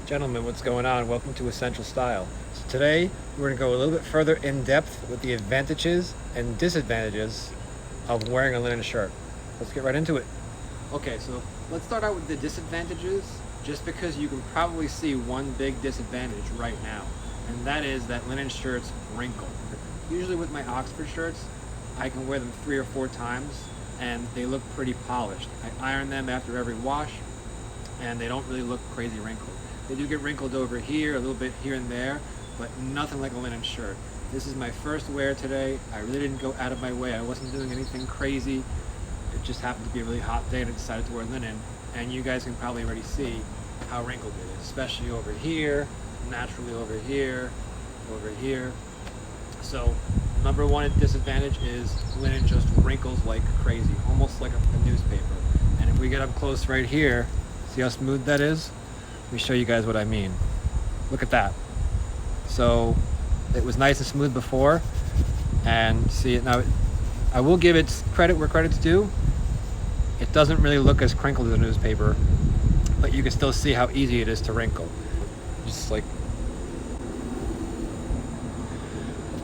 Gentlemen, what's going on? Welcome to Essential Style. So today we're going to go a little bit further in depth with the advantages and disadvantages of wearing a linen shirt. Let's get right into it. Okay, so let's start out with the disadvantages, just because you can probably see one big disadvantage right now, and that is that linen shirts wrinkle. Usually with my Oxford shirts, I can wear them 3 or 4 times and they look pretty polished. I iron them after every wash and they don't really look crazy wrinkled. They do get wrinkled over here, a little bit here and there, but nothing like a linen shirt. This is my first wear today. I really didn't go out of my way. I wasn't doing anything crazy. It just happened to be a really hot day and I decided to wear linen. And you guys can probably already see how wrinkled it is, especially over here, naturally over here, over here. So number one disadvantage is linen just wrinkles like crazy, almost like a newspaper. And if we get up close right here, see how smooth that is? Let me show you guys what I mean. Look at that. So it was nice and smooth before, and see it now. I will give it credit where credit's due. It doesn't really look as crinkled as a newspaper, but you can still see how easy it is to wrinkle. Just like,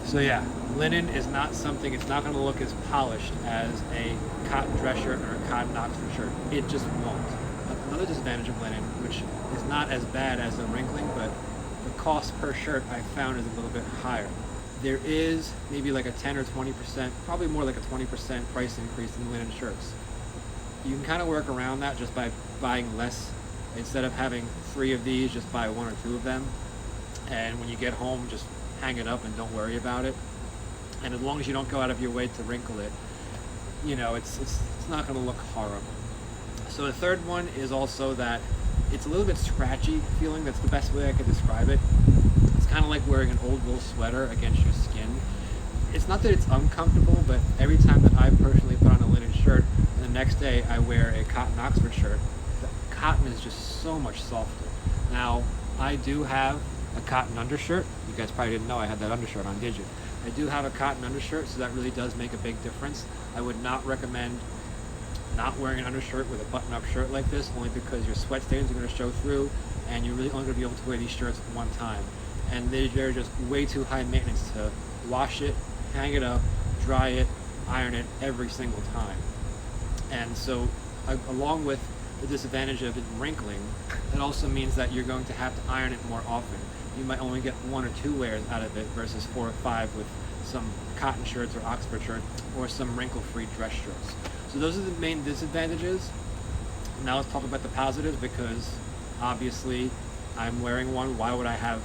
so yeah, linen is not something, it's not going to look as polished as a cotton dress shirt or a cotton Oxford shirt. It just won't. Another disadvantage of linen, which is not as bad as the wrinkling, but the cost per shirt I found is a little bit higher. There is maybe like a 10 or 20%, probably more like a 20% price increase in linen shirts. You can kind of work around that just by buying less. Instead of having 3 of these, just buy 1 or 2 of them. And when you get home, just hang it up and don't worry about it. And as long as you don't go out of your way to wrinkle it, you know, it's not going to look horrible. So the third one is also that it's a little bit scratchy feeling. That's the best way I could describe it. It's kind of like wearing an old wool sweater against your skin. It's not that it's uncomfortable, but every time that I personally put on a linen shirt and the next day I wear a cotton Oxford shirt, the cotton is just so much softer. Now, I do have a cotton undershirt. You guys probably didn't know I had that undershirt on, did you? I do have a cotton undershirt, so that really does make a big difference. I would not recommend not wearing an undershirt with a button-up shirt like this, only because your sweat stains are going to show through and you're really only going to be able to wear these shirts one time. And they're just way too high maintenance to wash it, hang it up, dry it, iron it every single time. And so along with the disadvantage of it wrinkling, it also means that you're going to have to iron it more often. You might only get 1 or 2 wears out of it versus 4 or 5 with some cotton shirts or Oxford shirts or some wrinkle-free dress shirts. So those are the main disadvantages. Now let's talk about the positives, because obviously I'm wearing one. Why would I have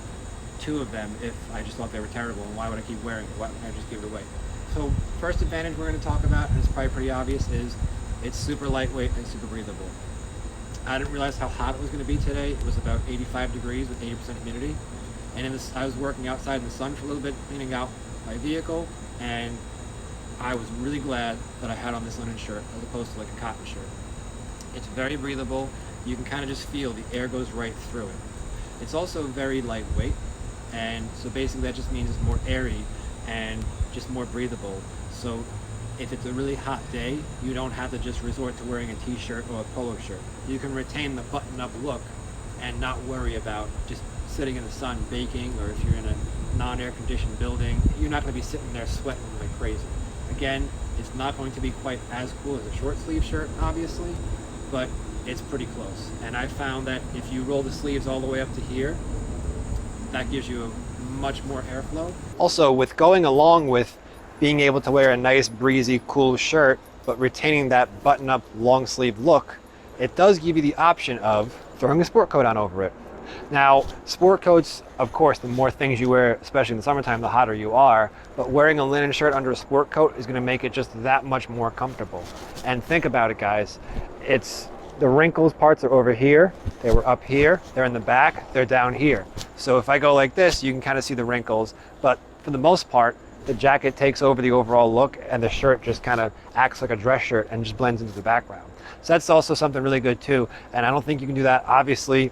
2 of them if I just thought they were terrible? And why would I keep wearing it? Why wouldn't I just give it away? So first advantage we're going to talk about, and it's probably pretty obvious, is it's super lightweight and super breathable. I didn't realize how hot it was going to be today. It was about 85 degrees with 80% humidity. And I was working outside in the sun for a little bit, cleaning out my vehicle, and I was really glad that I had on this linen shirt as opposed to like a cotton shirt. It's very breathable. You can kind of just feel the air goes right through it. It's also very lightweight, and so basically that just means it's more airy and just more breathable. So if it's a really hot day, you don't have to just resort to wearing a t-shirt or a polo shirt. You can retain the button-up look and not worry about just sitting in the sun baking, or if you're in a non-air conditioned building, you're not going to be sitting there sweating like crazy. Again, it's not going to be quite as cool as a short sleeve shirt, obviously, but it's pretty close. And I found that if you roll the sleeves all the way up to here, that gives you much more airflow. Also, with going along with being able to wear a nice, breezy, cool shirt, but retaining that button-up long sleeve look, it does give you the option of throwing a sport coat on over it. Now, sport coats, of course, the more things you wear, especially in the summertime, the hotter you are, but wearing a linen shirt under a sport coat is going to make it just that much more comfortable. And think about it, guys. It's the wrinkles parts are over here, they were up here, they're in the back, they're down here. So if I go like this, you can kind of see the wrinkles, but for the most part, the jacket takes over the overall look and the shirt just kind of acts like a dress shirt and just blends into the background. So that's also something really good too. And I don't think you can do that, obviously.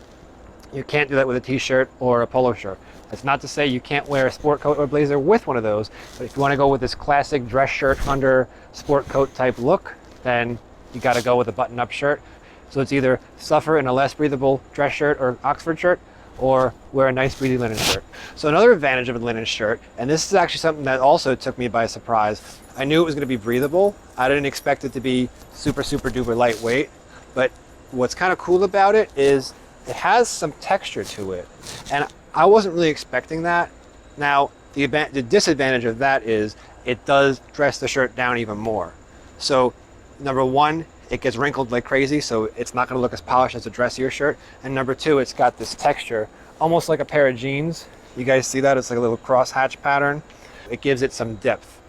You can't do that with a t-shirt or a polo shirt. That's not to say you can't wear a sport coat or blazer with one of those, but if you want to go with this classic dress shirt under sport coat type look, then you got to go with a button-up shirt. So it's either suffer in a less breathable dress shirt or Oxford shirt, or wear a nice breezy linen shirt. So another advantage of a linen shirt, and this is actually something that also took me by surprise. I knew it was going to be breathable. I didn't expect it to be super duper lightweight, but what's kind of cool about it is it has some texture to it, and I wasn't really expecting that. Now, the disadvantage of that is it does dress the shirt down even more. So, number one, it gets wrinkled like crazy, so it's not going to look as polished as a dressier shirt. And number two, it's got this texture, almost like a pair of jeans. You guys see that? It's like a little crosshatch pattern. It gives it some depth,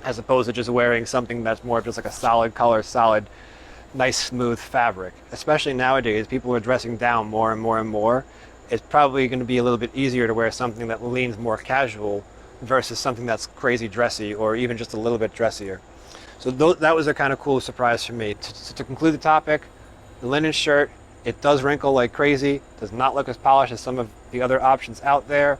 as opposed to just wearing something that's more of just like a solid color, solid, nice smooth fabric. Especially nowadays, people are dressing down more and more and more. It's probably going to be a little bit easier to wear something that leans more casual versus something that's crazy dressy or even just a little bit dressier. So that was a kind of cool surprise for me. To conclude the topic, the linen shirt, it does wrinkle like crazy, does not look as polished as some of the other options out there,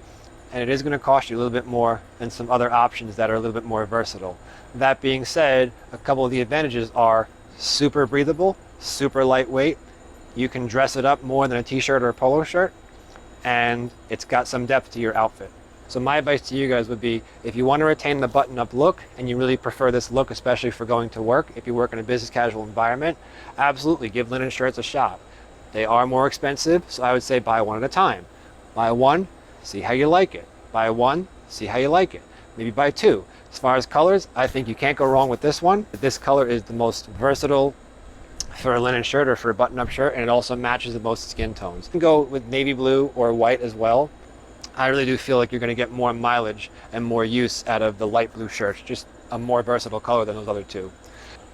and it is going to cost you a little bit more than some other options that are a little bit more versatile. That being said, a couple of the advantages are super breathable, super lightweight. You can dress it up more than a t-shirt or a polo shirt, and it's got some depth to your outfit. So my advice to you guys would be, if you want to retain the button-up look and you really prefer this look, especially for going to work, if you work in a business casual environment, absolutely give linen shirts a shot. They are more expensive, so I would say buy one at a time. Buy one, see how you like it. Buy one, see how you like it. Maybe buy two. As far as colors, I think you can't go wrong with this one. This color is the most versatile for a linen shirt or for a button-up shirt, and it also matches the most skin tones. You can go with navy blue or white as well. I really do feel like you're going to get more mileage and more use out of the light blue shirts, just a more versatile color than those other two.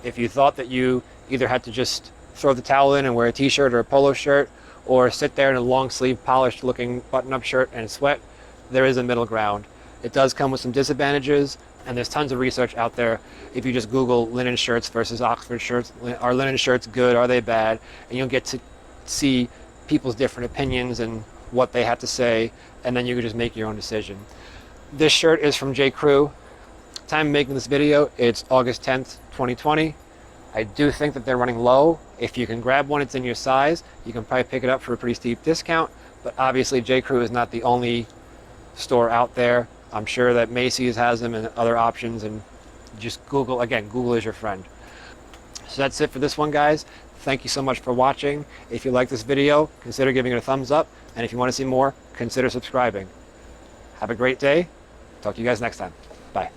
If you thought that you either had to just throw the towel in and wear a t-shirt or a polo shirt, or sit there in a long sleeve polished looking button-up shirt and sweat, there is a middle ground. It does come with some disadvantages, and there's tons of research out there. If you just Google linen shirts versus Oxford shirts, are linen shirts good, are they bad? And you'll get to see people's different opinions and what they have to say, and then you can just make your own decision. This shirt is from J. Crew. Time of making this video, it's August 10th, 2020. I do think that they're running low. If you can grab one, it's in your size. You can probably pick it up for a pretty steep discount, but obviously J. Crew is not the only store out there. I'm sure that Macy's has them and other options, and just Google, again, Google is your friend. So that's it for this one, guys. Thank you so much for watching. If you like this video, consider giving it a thumbs up, and if you want to see more, consider subscribing. Have a great day. Talk to you guys next time. Bye.